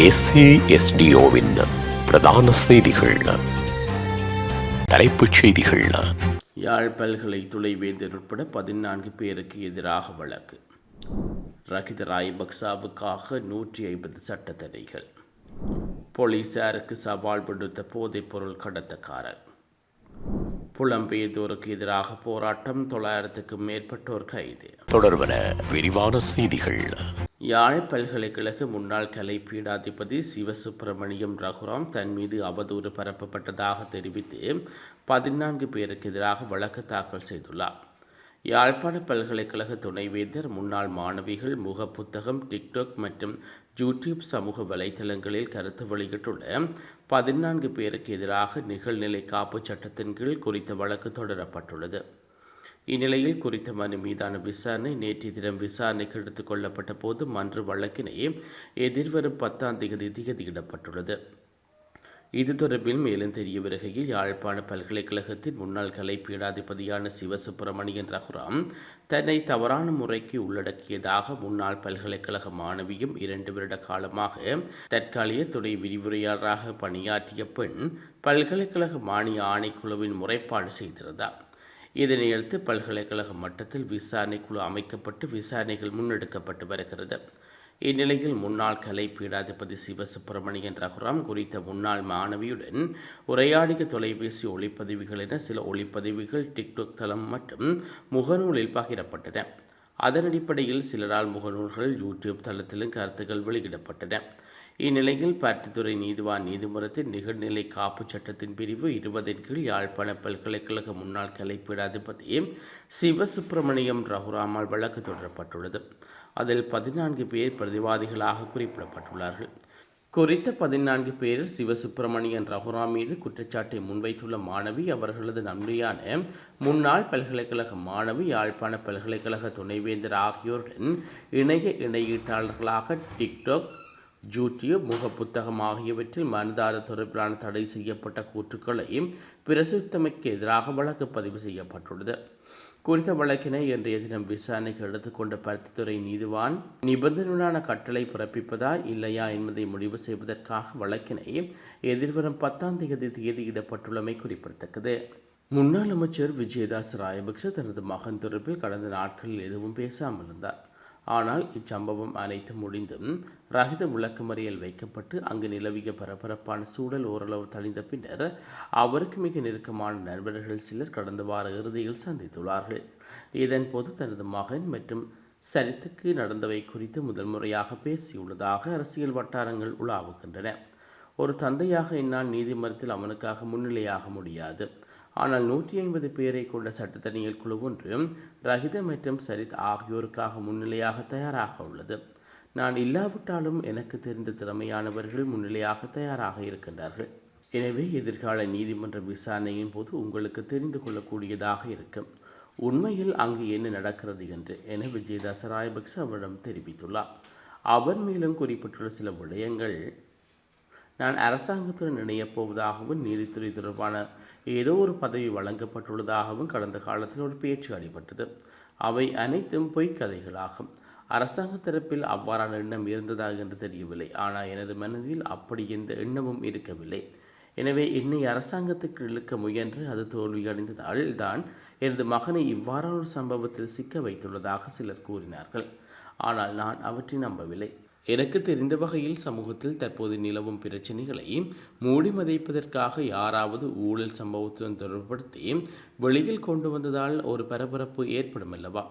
SASDOவின் பிரதான செய்திகள். தலைப்புச் செய்திகள். யாழ் பல்கலை துணைவேந்தர் உட்பட 14 பேருக்கு எதிராக வழக்கு. ரகித ராயபக்சாவுக்காக 150 சட்ட தடைகள். போலீசாருக்கு சவால் விடுத்த போதைப் பொருள் கடத்தக்காரர். புலம்பெயர்ந்தோருக்கு எதிராக போராட்டம், 900க்கும் மேற்பட்டோர் கைது. தொடர்பன விரிவான செய்திகள். யாழ் பல்கலைக்கழக முன்னாள் கலை பீடாதிபதி சிவசுப்பிரமணியம் ரகுராம் தன் மீது அவதூறு பரப்பப்பட்டதாக தெரிவித்து 14 பேருக்கு எதிராக வழக்கு தாக்கல் செய்துள்ளார். யாழ்ப்பாண பல்கலைக்கழக துணைவேந்தர் முன்னாள் மாணவிகள் முகப்புத்தகம், டிக்டாக் மற்றும் யூடியூப் சமூக வலைதளங்களில் கருத்து வெளியிட்டுள்ள 14 பேருக்கு எதிராக நிகழ்நிலை காப்பு சட்டத்தின் கீழ் குறித்த வழக்கு தொடரப்பட்டுள்ளது. இந்நிலையில் குறித்த மனு மீதான விசாரணை நேற்றைய தினம் விசாரணைக்கு எடுத்துக் கொள்ளப்பட்ட போது மன்று வழக்கினை எதிர்வரும் 10ஆம் தேதி திகதியிடப்பட்டுள்ளது. இது தொடர்பில் மேலும் தெரிய வருகையில் யாழ்ப்பாண பல்கலைக்கழகத்தின் முன்னாள் கலை பீடாதிபதியான சிவசுப்பிரமணியன் ரகுராம் தன்னை தவறான முறைக்கு உள்ளடக்கியதாக முன்னாள் பல்கலைக்கழக மாணவியும் 2 வருட காலமாக தற்காலிக துணை விரிவுரையாளராக பணியாற்றிய பெண் பல்கலைக்கழக மானிய ஆணைக்குழுவின் முறைப்பாடு செய்திருந்தார். இதனையடுத்து பல்கலைக்கழக மட்டத்தில் விசாரணை குழு அமைக்கப்பட்டு விசாரணைகள் முன்னெடுக்கப்பட்டு வருகிறது. இந்நிலையில் முன்னாள் கலை பீடாதிபதி சிவசுப்பிரமணியன் ரகுராம் குறித்த முன்னாள் மாணவியுடன் உரையாடிய தொலைபேசி ஒளிப்பதிவுகள் என சில ஒளிப்பதிவுகள் டிக்டாக் தளம் மற்றும் முகநூலில் பகிரப்பட்டன. அதன் அடிப்படையில் சிலரால் முகநூல்கள் யூடியூப் தளத்திலும் கருத்துக்கள் வெளியிடப்பட்டன. இந்நிலையில் பருத்தித்துறை நீதிவான் நீதிமன்றத்தின் நிகழ்நிலை காப்பு சட்டத்தின் பிரிவு 20 கீழ் யாழ்ப்பாண பல்கலைக்கழக முன்னாள் கலை பீடாதிபதி சிவசுப்பிரமணியம் ரகுராமால் வழக்கு தொடரப்பட்டுள்ளது. அதில் 14 பேர் பிரதிவாதிகளாக குறிப்பிடப்பட்டுள்ளார்கள். குறித்த 14 பேரில் சிவசுப்பிரமணியன் ரகுராம் மீது குற்றச்சாட்டை முன்வைத்துள்ள மாணவி, அவர்களது நன்மையான முன்னாள் பல்கலைக்கழக மாணவி, யாழ்ப்பாண பல்கலைக்கழக துணைவேந்தர் ஆகியோருடன் இணையீட்டாளர்களாக டிக்டாக், யூடியூப், முகப்புத்தகம் ஆகியவற்றில் மனுதார தொடர்பிலான தடை செய்யப்பட்ட கூற்றுக்களை பிரசுரித்தமைக்கு எதிராக வழக்கு பதிவு செய்யப்பட்டுள்ளது. குறித்த வழக்கினை இன்றைய தினம் விசாரணைக்கு எடுத்துக்கொண்ட பருத்தித்துறை நீதிவான் நிபந்தனையுடனான கட்டளை பிறப்பிப்பதா இல்லையா என்பதை முடிவு செய்வதற்காக வழக்கினை எதிர்வரும் 10ஆம் தேதி தேதியிடப்பட்டுள்ளமை குறிப்பிடத்தக்கது. முன்னாள் அமைச்சர் விஜயதாஸ் ராயபக்ச தனது மகன் தொடர்பில் கடந்த நாட்களில் எதுவும் பேசாமல் இருந்தார். ஆனால் இச்சம்பவம் அனைத்து முடிந்தும் ரகித விளக்கமறியல் வைக்கப்பட்டு அங்கு நிலவிய பரபரப்பான சூழல் ஓரளவு தணிந்த பின்னர் அவருக்கு மிக நெருக்கமான நண்பர்கள் சிலர் கடந்த வார இறுதியில் சந்தித்துள்ளார்கள். இதன் போது தனது மகன் மற்றும் சரித்துக்கு நடந்தவை குறித்து முதல் முறையாக பேசியுள்ளதாக அரசியல் வட்டாரங்கள் உலாவுகின்றன. ஒரு தந்தையாக என்னால் நீதிமன்றத்தில் அவனுக்காக முன்னிலையாக முடியாது. ஆனால் 150 பேரை கொண்ட சட்டத்தணியல் குழு ஒன்று ரகித மற்றும் சரித் ஆகியோருக்காக முன்னிலையாக தயாராக உள்ளது. நான் இல்லாவிட்டாலும் எனக்கு தெரிந்த திறமையானவர்கள் முன்னிலையாக தயாராக இருக்கின்றார்கள். எனவே எதிர்கால நீதிமன்ற விசாரணையின் போது உங்களுக்கு தெரிந்து கொள்ளக்கூடியதாக இருக்கும் உண்மையில் அங்கு என்ன நடக்கிறது என விஜயதாச ராயபக்ச அவரிடம் தெரிவித்துள்ளார். அவர் மேலும் குறிப்பிட்டுள்ள சில விடயங்கள், நான் அரசாங்கத்துடன் இணையப் போவதாகவும் நீதித்துறை தொடர்பான ஏதோ ஒரு பதவி வழங்கப்பட்டுள்ளதாகவும் கடந்த காலத்தில் ஒரு பேச்சு அடிபட்டது. அவை அனைத்தும் பொய்க்கதைகளாகும். அரசாங்க தரப்பில் அவ்வாறான எண்ணம் இருந்ததா என்று தெரியவில்லை. ஆனால் எனது மனதில் அப்படி எந்த எண்ணமும் இருக்கவில்லை. எனவே என்னை அரசாங்கத்துக்கு இழுக்க முயன்று அது தோல்வியடைந்ததால் தான் எனது மகனை இவ்வாறான ஒரு சம்பவத்தில் சிக்க வைத்துள்ளதாக சிலர் கூறினார்கள். ஆனால் நான் அவற்றை நம்பவில்லை. எனக்கு தெரிந்த வகையில் சமூகத்தில் தற்போது நிலவும் பிரச்சனைகளை மூடி மறைப்பதற்காக யாராவது ஊழல் சம்பவத்துடன் தொடர்புபடுத்தி வெளியில் கொண்டு வந்ததால் ஒரு பரபரப்பு ஏற்படும் அல்லவா?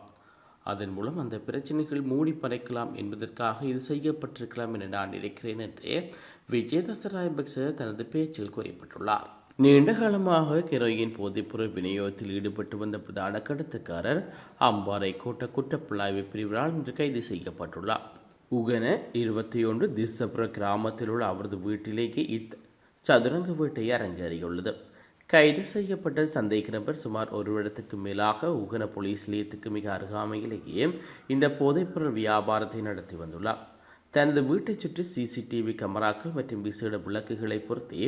அதன் மூலம் அந்த பிரச்சனைகள் மூடி மறைக்கலாம் என்பதற்காக இது செய்யப்பட்டிருக்கலாம் என நான் நினைக்கிறேன் என்று விஜயதாச ராயபக்ச தனது பேச்சில் குறிப்பிட்டுள்ளார். நீண்ட காலமாக கெரோயின் போதைப்பொருள் விநியோகத்தில் ஈடுபட்டு வந்த பிரதான கடத்தக்காரர் அம்பாறை கோட்ட குற்றப்புலனாய்வு பிரிவினால் இன்று கைது செய்யப்பட்டுள்ளார். உகன 21 திஸ்ஸபுர கிராமத்தில் உள்ள அவரது வீட்டிலேயே சதுரங்க வீட்டை அரங்கேறியுள்ளது. கைது செய்யப்பட்ட சந்தேக நபர் சுமார் 1 வருடத்துக்கு மேலாக உகன போலீஸ் நிலையத்துக்கு மிக அருகாமையிலேயே இந்த போதைப்பொருள் வியாபாரத்தை நடத்தி வந்துள்ளார். தனது வீட்டைச் சுற்றி சிசிடிவி கேமராக்கள் மற்றும் விசேட விளக்குகளை பொருத்தி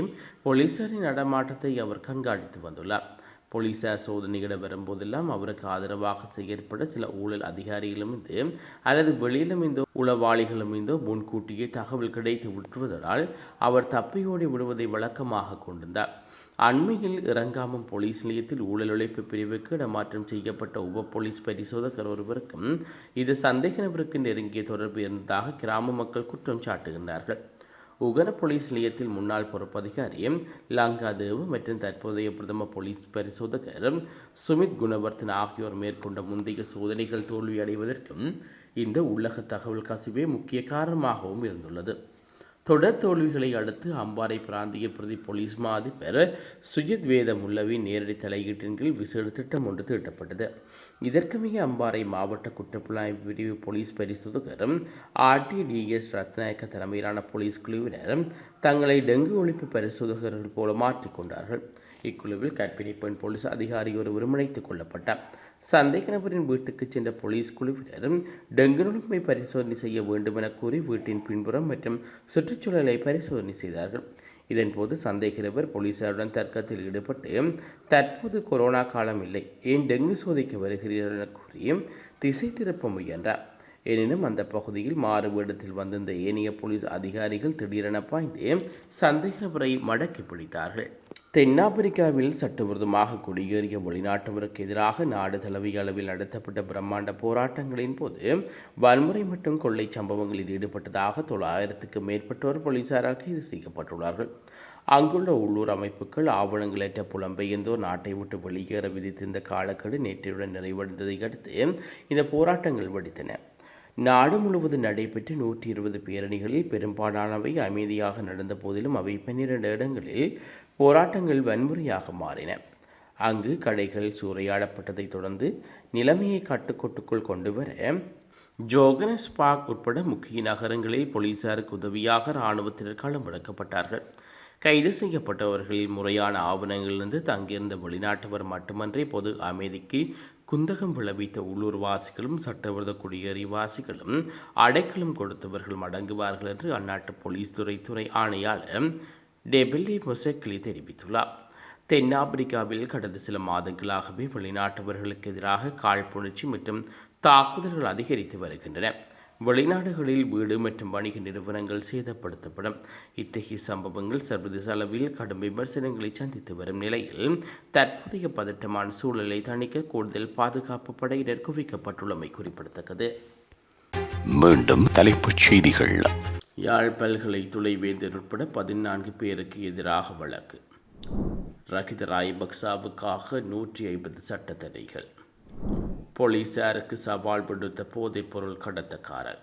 போலீசாரின் நடமாட்டத்தை அவர் கண்காணித்து வந்துள்ளார். போலீசார் சோதனையிட வரும்போதெல்லாம் அவருக்கு ஆதரவாக செயற்பட சில ஊழல் அதிகாரிகளும் அல்லது வெளியிலும் இந்த உளவாளிகளும் முன்கூட்டியே தகவல் கிடைத்து விட்டுவதால் அவர் தப்பியோடி விடுவதை வழக்கமாக கொண்டிருந்தார். அண்மையில் இறங்காமம் போலீஸ் நிலையத்தில் ஊழல் ஒழிப்பு பிரிவுக்கு இடமாற்றம் செய்யப்பட்ட உப போலீஸ் பரிசோதகர் ஒருவருக்கும் இது சந்தேக நபருக்கு நெருங்கிய தொடர்பு இருந்ததாக கிராம மக்கள் குற்றம் சாட்டுகின்றார்கள். உகன போலீஸ் நிலையத்தில் முன்னாள் பொறுப்பதிகாரி லங்காதேவ் மற்றும் தற்போதைய பிரதம போலீஸ் பரிசோதகர் சுமித் குணவர்த்தன் ஆகியோர் மேற்கொண்ட முந்தைய சோதனைகள் தோல்வியடைவதற்கும் இந்த உள்ளக தகவல் கசிவே முக்கிய காரணமாகவும் இருந்துள்ளது. தொடர் தோல்விகளை அடுத்து அம்பாறை பிராந்திய பிரதி போலீஸ் மா அதிபர் சுஜித் வேதமுல்லவின் நேரடி தலையீட்டின் கீழ் விசேட திட்டம் ஒன்று தீட்டப்பட்டது. இதற்குமிக அம்பாறை மாவட்ட குற்றப்புலனாய்வு பிரிவு போலீஸ் பரிசோதகரும் RTDS ரத்நாயக்க தலைமையிலான போலீஸ் குழுவினர் தங்களை டெங்கு ஒழிப்பு பரிசோதகர்கள் போல மாற்றிக்கொண்டார்கள். இக்குழுவில் கற்பிணி பெண் போலீஸ் அதிகாரி ஒருவரும் இணைத்துக் கொள்ளப்பட்டார். சந்தேக நபரின் வீட்டுக்கு சென்ற போலீஸ் குழுவினர் டெங்கு நுழைமை பரிசோதனை செய்ய வேண்டும் என கூறி வீட்டின் பின்புறம் மற்றும் சுற்றுச்சூழலை பரிசோதனை செய்தார்கள். இதன்போது சந்தேக நபர் போலீசாருடன் தர்க்கத்தில் ஈடுபட்டு தற்போது கொரோனா காலம் இல்லை, ஏன் டெங்கு சோதிக்க வருகிறீர்கள் என கூறி திசை திருப்ப முயன்றார். எனினும் அந்த பகுதியில் மாறு வேடத்தில் வந்திருந்த ஏனைய போலீஸ் அதிகாரிகள் திடீரென பாய்ந்து சந்தேக நபரை மடக்கி பிடித்தார்கள். தென்னாப்பிரிக்காவில் சட்டவிரோதமாக குடியேறிய வெளிநாட்டவருக்கு எதிராக நாடு தழுவிய அளவில் நடத்தப்பட்ட பிரம்மாண்ட போராட்டங்களின் போது வன்முறை மற்றும் கொள்ளை சம்பவங்களில் ஈடுபட்டதாக 900க்கும் மேற்பட்டோர் போலீசாரால் கைது செய்யப்பட்டுள்ளார்கள். அங்குள்ள உள்ளூர் அமைப்புகள் ஆவணங்களற்ற புலம்பெயர்ந்தோர் நாட்டை விட்டு வெளியேற விதித்திருந்த காலக்கெடு நேற்றையுடன் நிறைவடைந்ததை அடுத்து இந்த போராட்டங்கள் வெடித்தன. நாடு முழுவதும் நடைபெற்ற 120 பேரணிகளில் பெரும்பாலானவை அமைதியாக நடந்த போதிலும் அவை 12 இடங்களில் போராட்டங்கள் வன்முறையாக மாறின. அங்கு கடைகள் சூறையாடப்பட்டதைத் தொடர்ந்து நிலைமையை கட்டுக்கோட்டுக்குள் கொண்டு வர ஜோகனஸ்பர்க் உட்பட முக்கிய நகரங்களில் போலீசாருக்கு உதவியாக இராணுவத்தினர் களமிறக்கப்பட்டார்கள். கைது செய்யப்பட்டவர்களில் முறையான ஆவணங்களிலிருந்து தங்கியிருந்த வெளிநாட்டவர் மட்டுமன்றி பொது அமைதிக்கு குந்தகம் விளைவித்த உள்ளூர்வாசிகளும் சட்டவிரோத குடியேறிவாசிகளும் அடைக்கலம் கொடுத்தவர்கள் அடங்குவார்கள் என்று அந்நாட்டு போலீஸ் துறை ஆணையாளர் டெபில்லி மொசெக்லி தெரிவித்துள்ளார். தென்னாப்பிரிக்காவில் கடந்த சில மாதங்களாகவே வெளிநாட்டவர்களுக்கு எதிராக காழ்ப்புணர்ச்சி மற்றும் தாக்குதல்கள் அதிகரித்து வருகின்றன. வெளிநாடுகளில் வீடு மற்றும் வணிக நிறுவனங்கள் சேதப்படுத்தப்படும். இத்தகைய சம்பவங்கள் சர்வதேச அளவில் கடும் விமர்சனங்களை சந்தித்து வரும் நிலையில் தற்போதைய பதட்டமான சூழலை தணிக்க கூடுதல் பாதுகாப்பு படையினர் குவிக்கப்பட்டுள்ளமை குறிப்பிடத்தக்கது. மீண்டும் தலைப்புச் செய்திகள். யாழ் பல்கலை துணைவேந்தர் உட்பட 14 பேருக்கு எதிராக வழக்கு. ரகித ராயபக்சாவுக்காக 150 சட்ட தடைகள். போலீசாருக்கு சவால் விடுத்த போதைப் பொருள் கடத்தக்காரர்.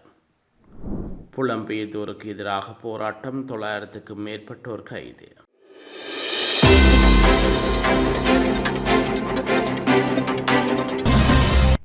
புலம்பெயர்ந்தோருக்கு எதிராக போராட்டம், 900க்கும் மேற்பட்டோர் கைது.